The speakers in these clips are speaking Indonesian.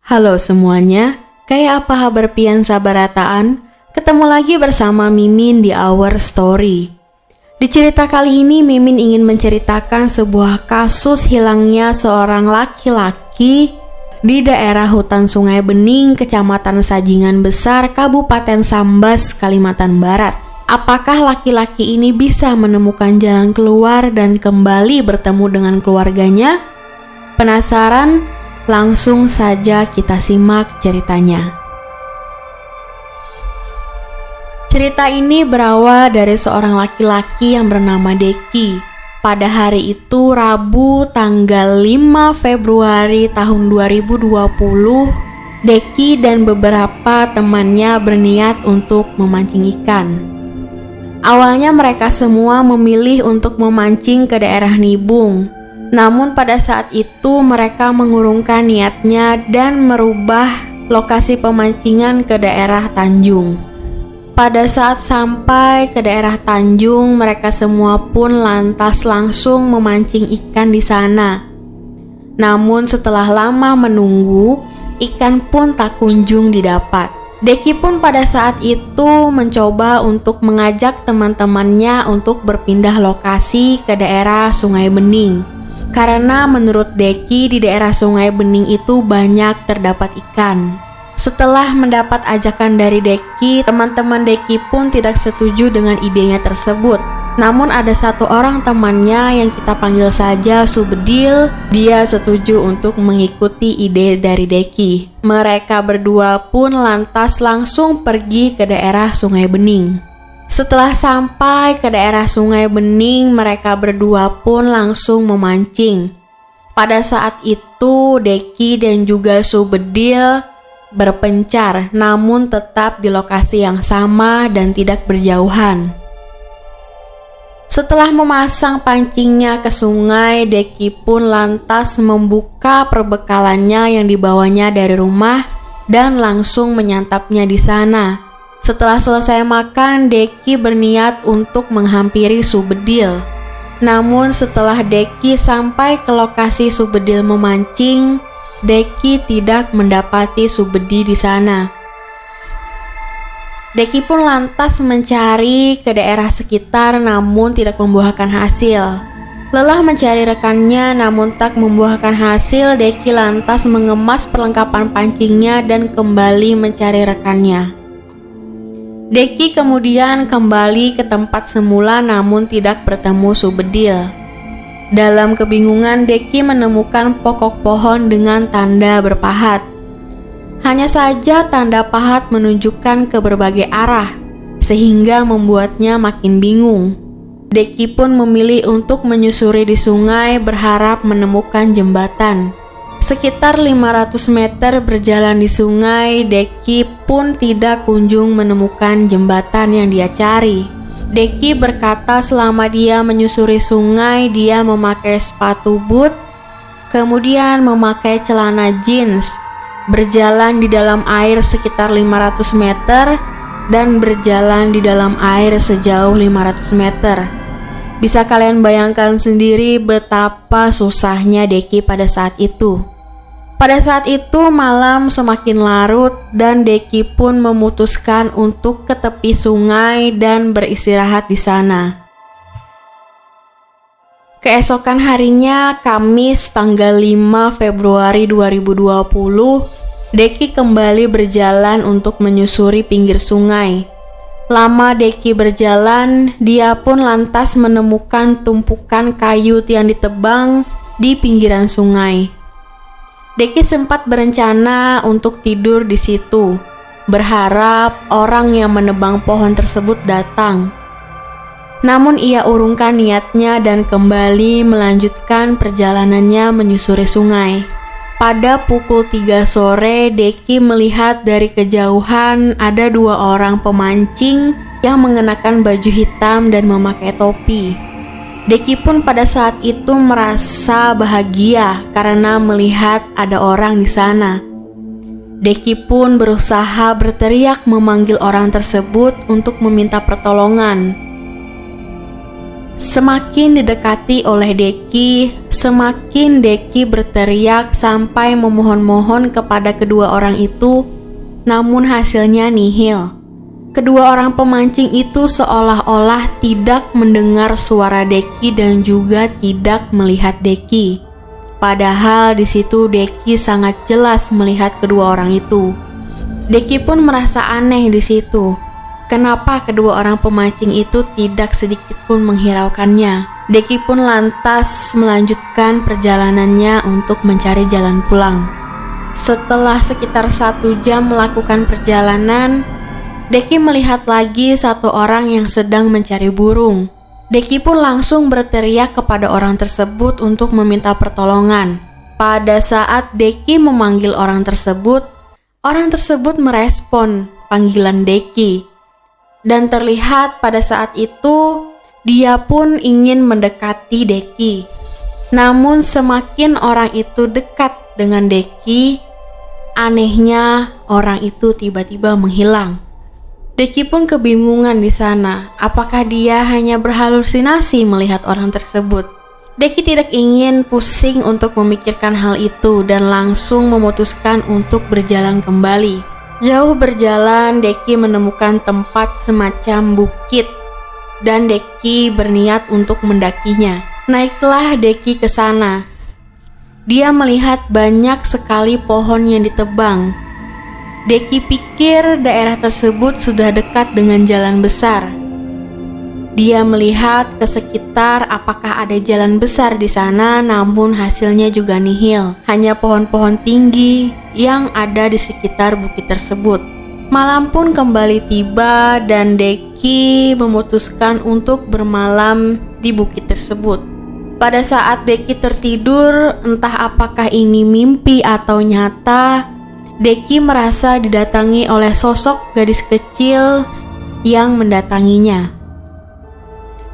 Halo semuanya, kayak apa kabar pian sabarataan? Ketemu lagi bersama Mimin di Our Story. Di cerita kali ini Mimin ingin menceritakan sebuah kasus hilangnya seorang laki-laki di daerah hutan Sungai Bening, Kecamatan Sajingan Besar, Kabupaten Sambas, Kalimantan Barat. Apakah laki-laki ini bisa menemukan jalan keluar dan kembali bertemu dengan keluarganya? Penasaran? Langsung saja kita simak ceritanya. Cerita ini berawal dari seorang laki-laki yang bernama Deki. Pada hari itu Rabu tanggal 5 Februari tahun 2020, Deki dan beberapa temannya berniat untuk memancing ikan. Awalnya mereka semua memilih untuk memancing ke daerah Nibung. Namun pada saat itu mereka mengurungkan niatnya dan merubah lokasi pemancingan ke daerah Tanjung. Pada saat sampai ke daerah Tanjung, mereka semua pun lantas langsung memancing ikan di sana. Namun setelah lama menunggu, ikan pun tak kunjung didapat. Deki pun pada saat itu mencoba untuk mengajak teman-temannya untuk berpindah lokasi ke daerah Sungai Bening. Karena menurut Deki di daerah Sungai Bening itu banyak terdapat ikan. Setelah mendapat ajakan dari Deki, teman-teman Deki pun tidak setuju dengan idenya tersebut. Namun ada satu orang temannya yang kita panggil saja Subedil, dia setuju untuk mengikuti ide dari Deki. Mereka berdua pun lantas langsung pergi ke daerah Sungai Bening. Setelah sampai ke daerah Sungai Bening, mereka berdua pun langsung memancing. Pada saat itu, Deki dan juga Subedil berpencar, namun tetap di lokasi yang sama dan tidak berjauhan. Setelah memasang pancingnya ke sungai, Deki pun lantas membuka perbekalannya yang dibawanya dari rumah dan langsung menyantapnya di sana. Setelah selesai makan, Deki berniat untuk menghampiri Subedil. Namun setelah Deki sampai ke lokasi Subedil memancing, Deki tidak mendapati Subedil di sana. Deki pun lantas mencari ke daerah sekitar namun tidak membuahkan hasil. Lelah mencari rekannya namun tak membuahkan hasil, Deki lantas mengemas perlengkapan pancingnya dan kembali mencari rekannya. Deki kemudian kembali ke tempat semula namun tidak bertemu Subedil. Dalam kebingungan, Deki menemukan pokok pohon dengan tanda berpahat. Hanya saja tanda pahat menunjukkan ke berbagai arah, sehingga membuatnya makin bingung. Deki pun memilih untuk menyusuri di sungai berharap menemukan jembatan. Sekitar 500 meter berjalan di sungai, Deki pun tidak kunjung menemukan jembatan yang dia cari. Deki berkata selama dia menyusuri sungai, dia memakai sepatu boot, kemudian memakai celana jeans, berjalan di dalam air sekitar 500 meter, dan berjalan di dalam air sejauh 500 meter. Bisa kalian bayangkan sendiri betapa susahnya Deki pada saat itu. Pada saat itu malam semakin larut dan Deki pun memutuskan untuk ke tepi sungai dan beristirahat di sana. Keesokan harinya, Kamis tanggal 5 Februari 2020, Deki kembali berjalan untuk menyusuri pinggir sungai. Lama Deki berjalan, dia pun lantas menemukan tumpukan kayu yang ditebang di pinggiran sungai. Deki sempat berencana untuk tidur di situ, berharap orang yang menebang pohon tersebut datang. Namun ia urungkan niatnya dan kembali melanjutkan perjalanannya menyusuri sungai. Pada pukul 3 sore, Deki melihat dari kejauhan ada 2 orang pemancing yang mengenakan baju hitam dan memakai topi. Deki pun pada saat itu merasa bahagia karena melihat ada orang di sana. Deki pun berusaha berteriak memanggil orang tersebut untuk meminta pertolongan. Semakin didekati oleh Deki, semakin Deki berteriak sampai memohon-mohon kepada kedua orang itu, namun hasilnya nihil. Kedua orang pemancing itu seolah-olah tidak mendengar suara Deki dan juga tidak melihat Deki. Padahal di situ Deki sangat jelas melihat kedua orang itu. Deki pun merasa aneh di situ. Kenapa kedua orang pemancing itu tidak sedikit pun menghiraukannya? Deki pun lantas melanjutkan perjalanannya untuk mencari jalan pulang. Setelah sekitar 1 jam melakukan perjalanan, Deki melihat lagi satu orang yang sedang mencari burung. Deki pun langsung berteriak kepada orang tersebut untuk meminta pertolongan. Pada saat Deki memanggil orang tersebut merespon panggilan Deki. Dan terlihat pada saat itu dia pun ingin mendekati Deki. Namun semakin orang itu dekat dengan Deki, anehnya orang itu tiba-tiba menghilang. Deki pun kebingungan di sana, apakah dia hanya berhalusinasi melihat orang tersebut. Deki tidak ingin pusing untuk memikirkan hal itu dan langsung memutuskan untuk berjalan kembali. Jauh berjalan, Deki menemukan tempat semacam bukit dan Deki berniat untuk mendakinya. Naiklah Deki ke sana. Dia melihat banyak sekali pohon yang ditebang. Deki pikir daerah tersebut sudah dekat dengan jalan besar. Dia melihat ke sekitar apakah ada jalan besar di sana, namun hasilnya juga nihil. Hanya pohon-pohon tinggi yang ada di sekitar bukit tersebut. Malam pun kembali tiba dan Deki memutuskan untuk bermalam di bukit tersebut. Pada saat Deki tertidur, entah apakah ini mimpi atau nyata, Deki merasa didatangi oleh sosok gadis kecil yang mendatanginya.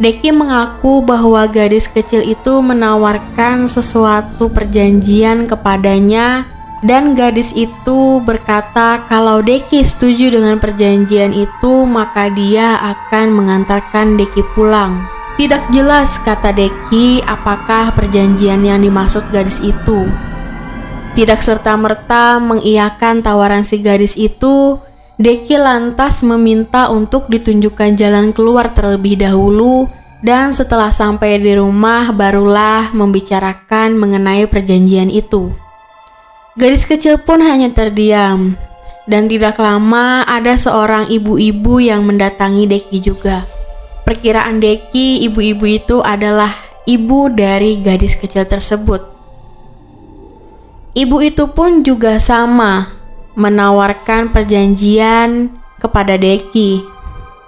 Deki mengaku bahwa gadis kecil itu menawarkan sesuatu perjanjian kepadanya dan gadis itu berkata kalau Deki setuju dengan perjanjian itu maka dia akan mengantarkan Deki pulang. Tidak jelas, kata Deki, apakah perjanjian yang dimaksud gadis itu. Tidak serta-merta mengiyakan tawaran si gadis itu, Deki lantas meminta untuk ditunjukkan jalan keluar terlebih dahulu dan setelah sampai di rumah barulah membicarakan mengenai perjanjian itu. Gadis kecil pun hanya terdiam dan tidak lama ada seorang ibu-ibu yang mendatangi Deki juga. Perkiraan Deki, ibu-ibu itu adalah ibu dari gadis kecil tersebut. Ibu itu pun juga sama menawarkan perjanjian kepada Deki.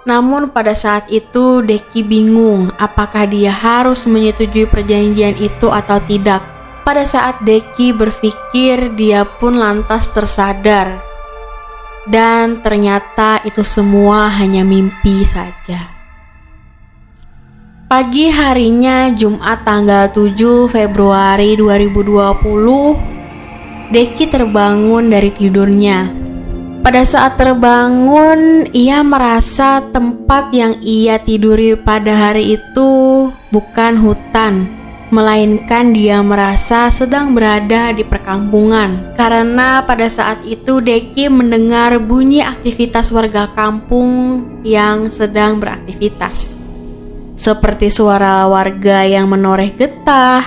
Namun pada saat itu Deki bingung apakah dia harus menyetujui perjanjian itu atau tidak. Pada saat Deki berpikir, dia pun lantas tersadar. Dan ternyata itu semua hanya mimpi saja. Pagi harinya Jumat tanggal 7 Februari 2020, Deki terbangun dari tidurnya. Pada saat terbangun, ia merasa tempat yang ia tiduri pada hari itu bukan hutan, melainkan dia merasa sedang berada di perkampungan. Karena pada saat itu Deki mendengar bunyi aktivitas warga kampung yang sedang beraktivitas. Seperti suara warga yang menoreh getah,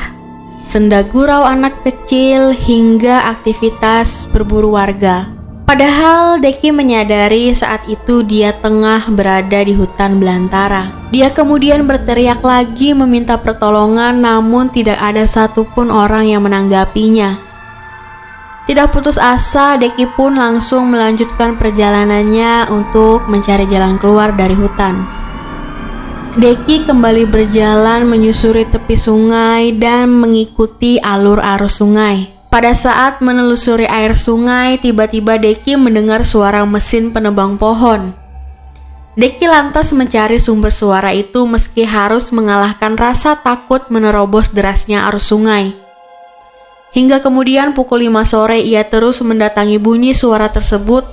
senda gurau anak kecil, hingga aktivitas berburu warga. Padahal Deki menyadari saat itu dia tengah berada di hutan belantara. Dia kemudian berteriak lagi meminta pertolongan, namun tidak ada satupun orang yang menanggapinya. Tidak putus asa, Deki pun langsung melanjutkan perjalanannya untuk mencari jalan keluar dari hutan. Deki kembali berjalan menyusuri tepi sungai dan mengikuti alur arus sungai. Pada saat menelusuri air sungai, tiba-tiba Deki mendengar suara mesin penebang pohon. Deki lantas mencari sumber suara itu meski harus mengalahkan rasa takut menerobos derasnya arus sungai. Hingga kemudian pukul 5 sore ia terus mendatangi bunyi suara tersebut,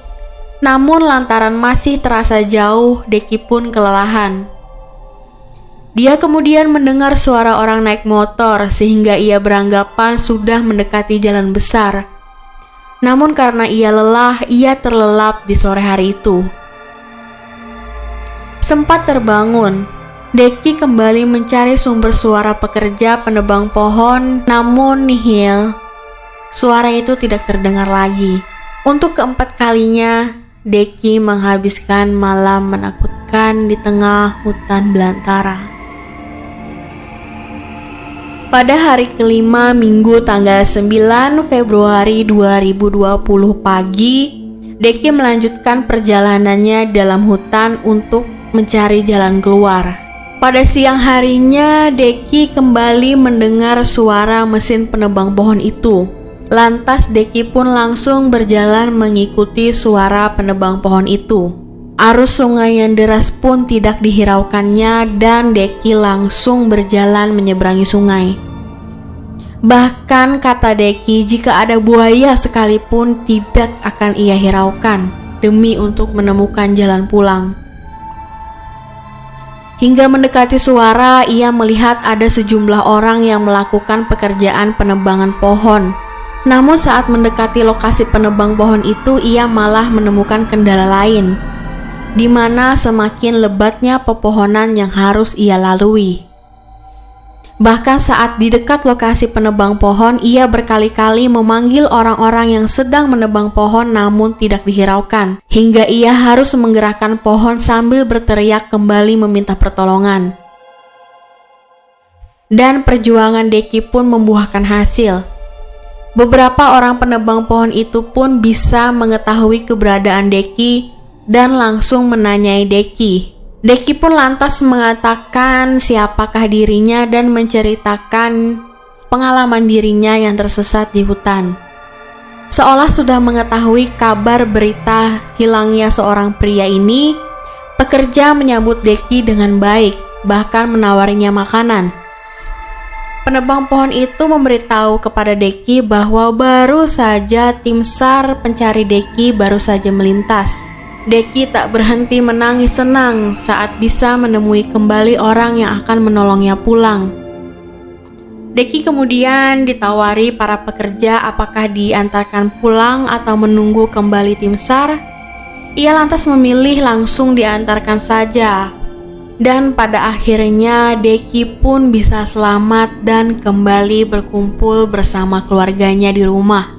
namun lantaran masih terasa jauh, Deki pun kelelahan. Dia kemudian mendengar suara orang naik motor sehingga ia beranggapan sudah mendekati jalan besar. Namun karena ia lelah, ia terlelap di sore hari itu. Sempat terbangun, Deki kembali mencari sumber suara pekerja penebang pohon, namun nihil. Suara itu tidak terdengar lagi. Untuk keempat kalinya, Deki menghabiskan malam menakutkan di tengah hutan belantara. Pada hari kelima Minggu tanggal 9 Februari 2020 pagi, Deki melanjutkan perjalanannya dalam hutan untuk mencari jalan keluar. Pada siang harinya, Deki kembali mendengar suara mesin penebang pohon itu. Lantas Deki pun langsung berjalan mengikuti suara penebang pohon itu. Arus sungai yang deras pun tidak dihiraukannya dan Deki langsung berjalan menyeberangi sungai. Bahkan kata Deki, jika ada buaya sekalipun tidak akan ia hiraukan demi untuk menemukan jalan pulang. Hingga mendekati suara, ia melihat ada sejumlah orang yang melakukan pekerjaan penebangan pohon. Namun saat mendekati lokasi penebang pohon itu, ia malah menemukan kendala lain, di mana semakin lebatnya pepohonan yang harus ia lalui. Bahkan saat di dekat lokasi penebang pohon, ia berkali-kali memanggil orang-orang yang sedang menebang pohon namun tidak dihiraukan, hingga ia harus menggerakkan pohon sambil berteriak kembali meminta pertolongan. Dan perjuangan Deki pun membuahkan hasil. Beberapa orang penebang pohon itu pun bisa mengetahui keberadaan Deki dan langsung menanyai Deki. Deki pun lantas mengatakan siapakah dirinya dan menceritakan pengalaman dirinya yang tersesat di hutan. Seolah sudah mengetahui kabar berita hilangnya seorang pria ini, pekerja menyambut Deki dengan baik, bahkan menawarinya makanan. Penebang pohon itu memberitahu kepada Deki bahwa baru saja tim SAR pencari Deki baru saja melintas. Deki tak berhenti menangis senang saat bisa menemui kembali orang yang akan menolongnya pulang. Deki kemudian ditawari para pekerja apakah diantarkan pulang atau menunggu kembali tim SAR. Ia lantas memilih langsung diantarkan saja. Dan pada akhirnya Deki pun bisa selamat dan kembali berkumpul bersama keluarganya di rumah.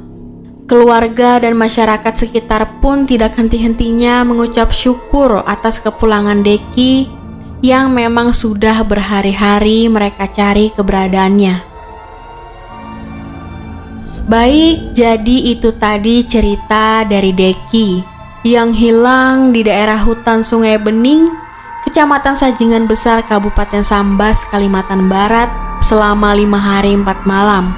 Keluarga dan masyarakat sekitar pun tidak henti-hentinya mengucap syukur atas kepulangan Deki yang memang sudah berhari-hari mereka cari keberadaannya. Baik, jadi itu tadi cerita dari Deki yang hilang di daerah hutan Sungai Bening, Kecamatan Sajingan Besar, Kabupaten Sambas, Kalimantan Barat selama 5 hari 4 malam.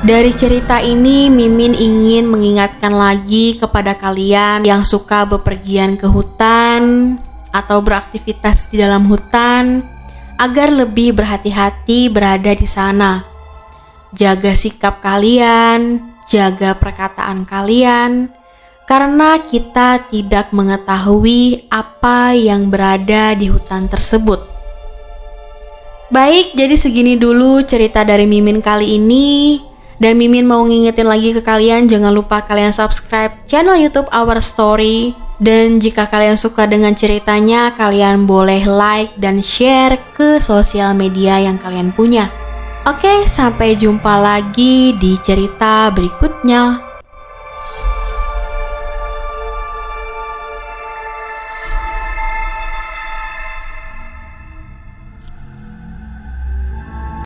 Dari cerita ini, Mimin ingin mengingatkan lagi kepada kalian yang suka bepergian ke hutan atau beraktivitas di dalam hutan agar lebih berhati-hati berada di sana. Jaga sikap kalian, jaga perkataan kalian, karena kita tidak mengetahui apa yang berada di hutan tersebut. Baik, jadi segini dulu cerita dari Mimin kali ini. Dan Mimin mau ngingetin lagi ke kalian, jangan lupa kalian subscribe channel YouTube Our Story. Dan jika kalian suka dengan ceritanya, kalian boleh like dan share ke sosial media yang kalian punya. Oke, sampai jumpa lagi di cerita berikutnya.